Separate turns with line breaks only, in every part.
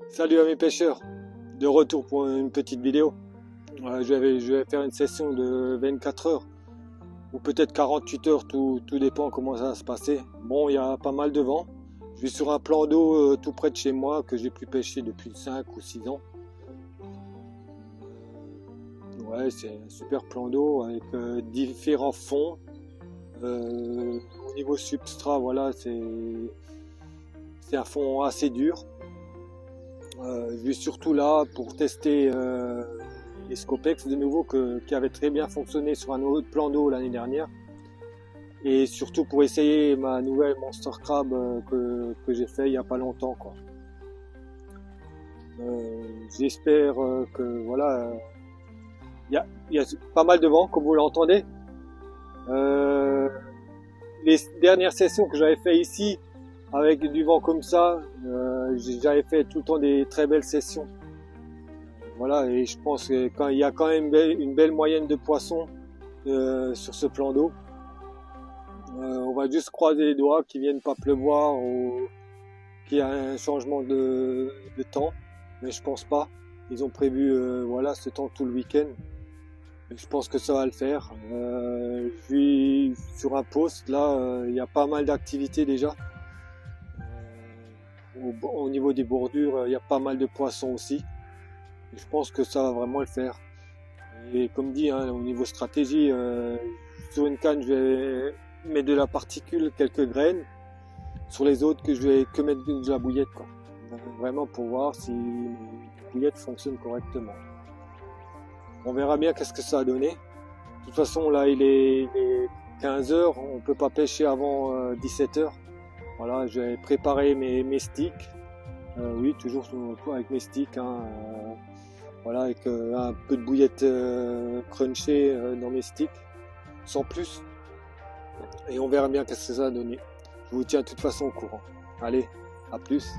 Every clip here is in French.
Salut à mes pêcheurs, de retour pour une petite vidéo. Je vais faire une session de 24 heures ou peut-être 48 heures, tout dépend comment ça va se passer. Bon, il y a pas mal de vent. Je suis sur un plan d'eau tout près de chez moi que j'ai plus pêché depuis 5 ou 6 ans. Ouais, c'est un super plan d'eau avec différents fonds. Au niveau substrat, voilà, c'est un fond assez dur. Je suis surtout là pour tester les Scopex de nouveau qui avaient très bien fonctionné sur un autre plan d'eau l'année dernière, et surtout pour essayer ma nouvelle Monster Crab que j'ai fait il n'y a pas longtemps, quoi. J'espère que voilà, il y a pas mal de vent comme vous l'entendez. Les dernières sessions que j'avais fait ici avec du vent comme ça, j'avais fait tout le temps des très belles sessions. Voilà, et je pense que quand il y a quand même une belle moyenne de poissons sur ce plan d'eau. On va juste croiser les doigts qu'il ne vienne pas pleuvoir ou qu'il y a un changement de temps, mais je pense pas. Ils ont prévu voilà, ce temps tout le week-end. Je pense que ça va le faire. Je suis sur un poste là, il y a pas mal d'activités déjà. Au niveau des bordures, il y a pas mal de poissons aussi. Et je pense que ça va vraiment le faire. Et comme dit, hein, au niveau stratégie, sur une canne, je vais mettre de la particule, quelques graines. Sur les autres, que je vais que mettre de la bouillette, quoi. Vraiment pour voir si les bouillettes fonctionnent correctement. On verra bien qu'est-ce que ça a donné. De toute façon, là, il est 15 heures. On peut pas pêcher avant 17 heures. Voilà, je vais préparer mes sticks. Oui, toujours avec mes sticks. Hein, voilà, avec un peu de bouillette crunchée dans mes sticks, sans plus. Et on verra bien qu'est-ce que ça a donné. Je vous tiens de toute façon au courant. Allez, à plus.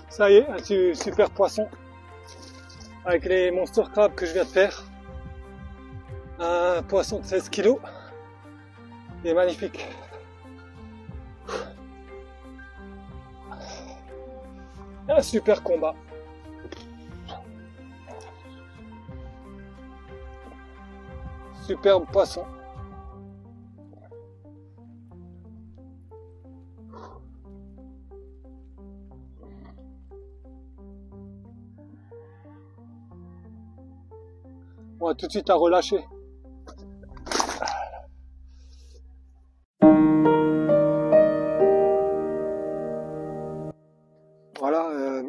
Ça y est, un super poisson avec les Monster Crab que je viens de faire. Un poisson de 16 kg. Il est magnifique. Un super combat. Superbe poisson. On va tout de suite à relâcher. Voilà,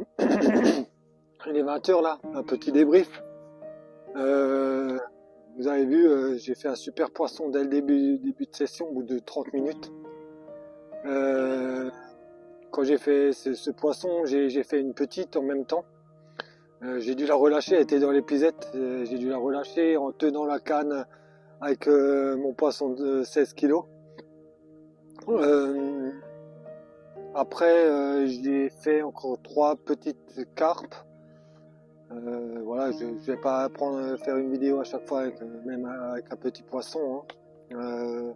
il est 20 h là, un petit débrief. Vous avez vu, j'ai fait un super poisson dès le début de session, au bout de 30 minutes. Quand j'ai fait ce poisson, j'ai fait une petite en même temps. J'ai dû la relâcher, elle était dans l'épuisette. J'ai dû la relâcher en tenant la canne avec mon poisson de 16 kg. Après, j'ai fait encore 3 petites carpes. Voilà, je vais pas faire une vidéo à chaque fois, même avec un petit poisson. Hein.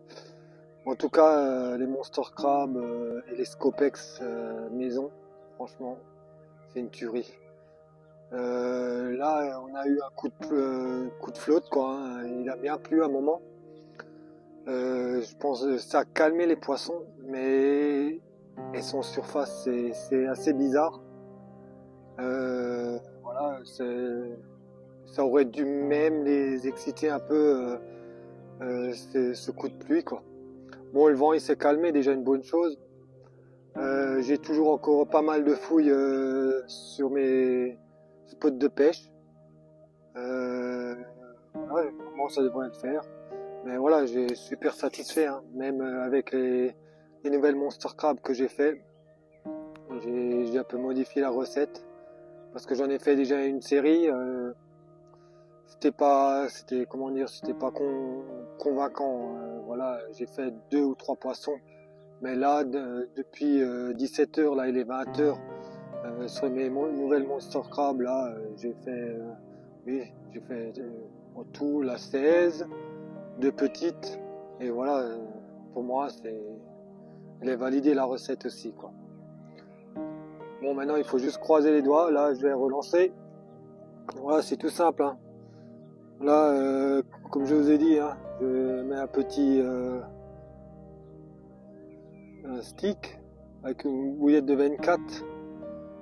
En tout cas, les Monster Crab et les Scopex maison, franchement, c'est une tuerie. Là, on a eu un coup de flotte, quoi. Hein. Il a bien plu à un moment. Je pense que ça a calmé les poissons, mais ils sont en surface, c'est assez bizarre. Voilà, ça aurait dû même les exciter un peu, ce coup de pluie, quoi. Bon, le vent il s'est calmé, déjà une bonne chose. J'ai toujours encore pas mal de fouilles sur mes spot de pêche. Ouais, comment ça devrait le faire. Mais voilà, j'ai super satisfait, hein. Même avec les nouvelles Monster Crab que j'ai fait. J'ai un peu modifié la recette parce que j'en ai fait déjà une série. C'était comment dire, c'était pas convaincant. Voilà, j'ai fait 2 ou 3 poissons. Mais là, depuis 17 h, là, il est 20 h. Sur mes nouvelles Monster Crab, là, j'ai fait, j'ai fait en tout la 16, 2 petites. Et voilà, pour moi, elle est validée la recette aussi, quoi. Bon, maintenant, il faut juste croiser les doigts. Là, je vais relancer. Voilà, c'est tout simple, hein. Là, comme je vous ai dit, hein, je mets un petit un stick avec une bouillette de 24.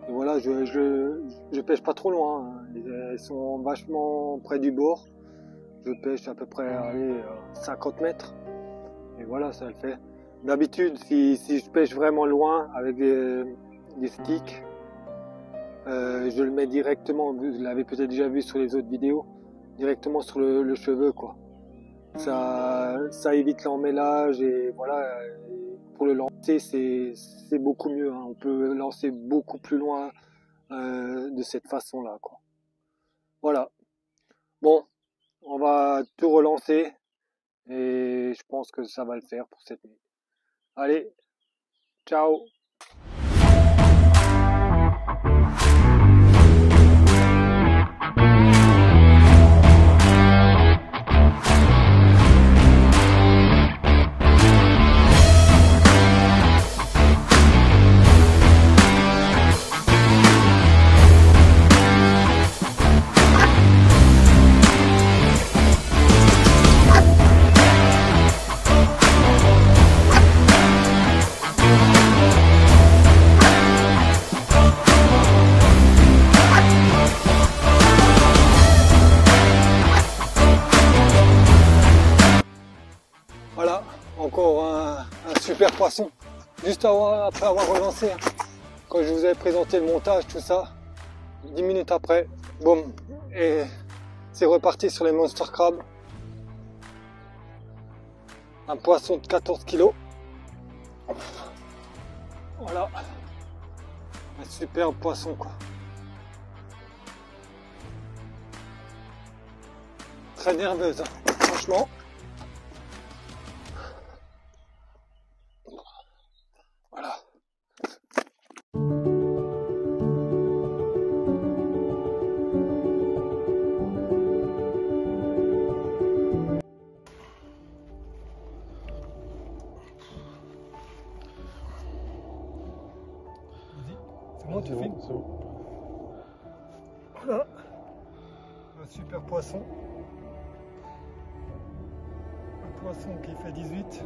Et voilà, je pêche pas trop loin, hein. Elles sont vachement près du bord. Je pêche à peu près, allez, 50 mètres. Et voilà, ça le fait. D'habitude, si je pêche vraiment loin avec des sticks, je le mets directement, vous l'avez peut-être déjà vu sur les autres vidéos, directement sur le cheveu, quoi. Ça évite l'emmêlage et voilà, pour le lancer, c'est beaucoup mieux, hein. On peut lancer beaucoup plus loin de cette façon-là, quoi. Voilà. Bon, on va tout relancer et je pense que ça va le faire pour cette nuit. Allez, ciao! Voilà, encore un super poisson. Juste après avoir relancé, hein. Quand je vous avais présenté le montage, tout ça, 10 minutes après, boum, et c'est reparti sur les Monster Crab. Un poisson de 14 kilos. Voilà, un super poisson, quoi. Très nerveuse, hein, franchement. Voilà. C'est bon, tu fais?
C'est bon.
Voilà, un super poisson. Un poisson qui fait 18.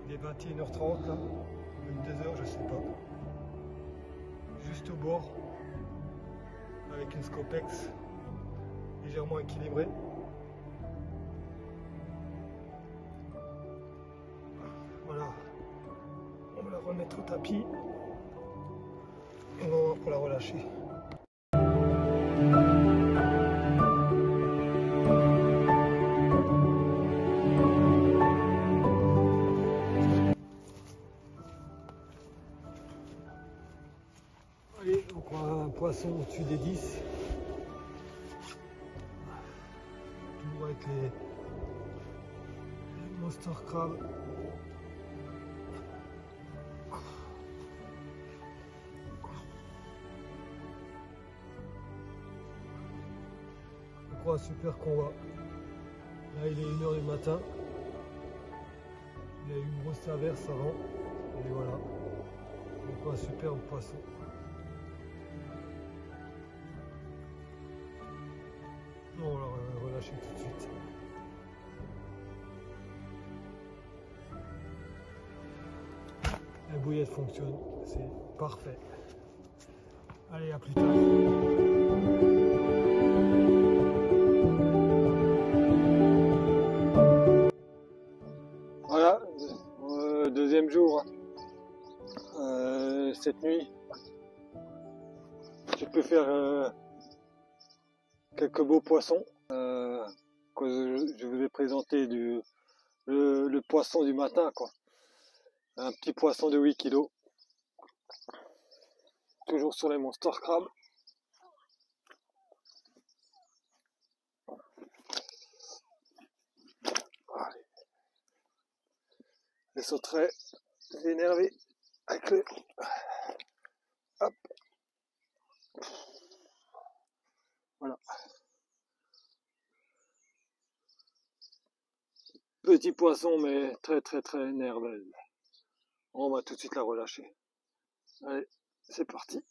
Il est 21h30 là, 22h, je sais pas. Juste au bord, avec une scopex légèrement équilibrée. Voilà, on va la remettre au tapis et on va voir pour la relâcher. Allez, on prend un poisson au-dessus des 10. Toujours avec les Monster Crab. On prend un super convoi. Là, il est 1 h du matin. Il y a eu une grosse averse avant. Et voilà. On prend un superbe poisson. On va le relâcher tout de suite. La bouillette fonctionne, c'est parfait. Allez, à plus tard. Voilà, deuxième jour, cette nuit. j'ai pu faire quelques beaux poissons. Que je vous ai présenté le poisson du matin, quoi. Un petit poisson de 8 kilos. Toujours sur les monster crabes. Allez. Ils sont très énervés avec le... Hop. Voilà. Petit poisson, mais très très très nerveux. On va tout de suite la relâcher. Allez, c'est parti.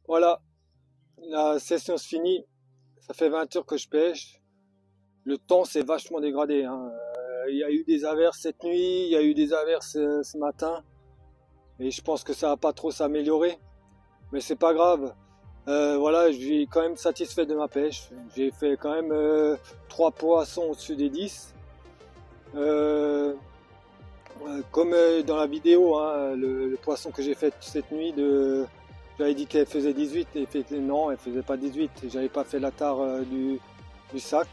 Voilà, la session se finit. Ça fait 20 heures que je pêche. Le temps s'est vachement dégradé, hein. Il y a eu des averses cette nuit, il y a eu des averses ce matin. Et je pense que ça va pas trop s'améliorer. Mais c'est pas grave. Voilà, je suis quand même satisfait de ma pêche. J'ai fait quand même 3 poissons au-dessus des 10. Comme dans la vidéo, hein, le poisson que j'ai fait cette nuit, j'avais dit qu'elle faisait 18 et non, elle faisait pas 18. J'avais pas fait la tare du sac.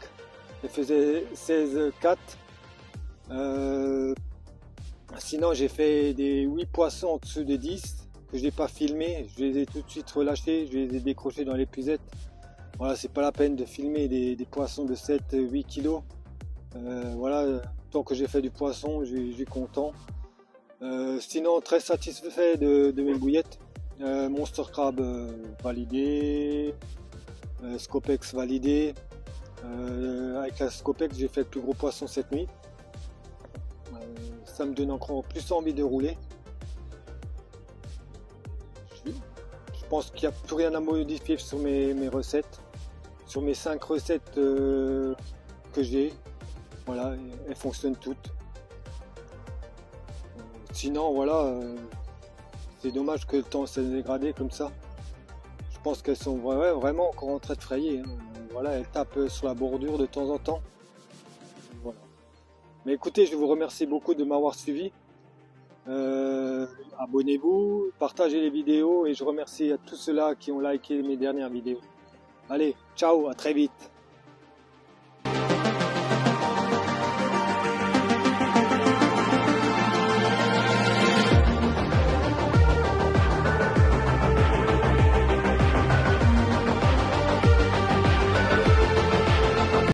Elle faisait 16,4. Sinon, j'ai fait des 8 poissons en dessous des 10 que je n'ai pas filmé. Je les ai tout de suite relâchés, je les ai décrochés dans l'épuisette. Voilà, c'est pas la peine de filmer des poissons de 7-8 kilos. Voilà, tant que j'ai fait du poisson, je suis content. Sinon, très satisfait de mes bouillettes. Monster Crab validé, Scopex validé. Avec la Scopex, j'ai fait le plus gros poisson cette nuit. Ça me donne encore plus envie de rouler. Je pense qu'il n'y a plus rien à modifier sur mes recettes. Sur mes 5 recettes que j'ai, voilà, elles fonctionnent toutes. Sinon, voilà, c'est dommage que le temps s'est dégradé comme ça. Je pense qu'elles sont vraiment encore en train de frayer, hein. Voilà, elles tapent sur la bordure de temps en temps. Voilà. Mais écoutez, je vous remercie beaucoup de m'avoir suivi. Abonnez-vous, partagez les vidéos et je remercie à tous ceux-là qui ont liké mes dernières vidéos. Allez, ciao, à très vite.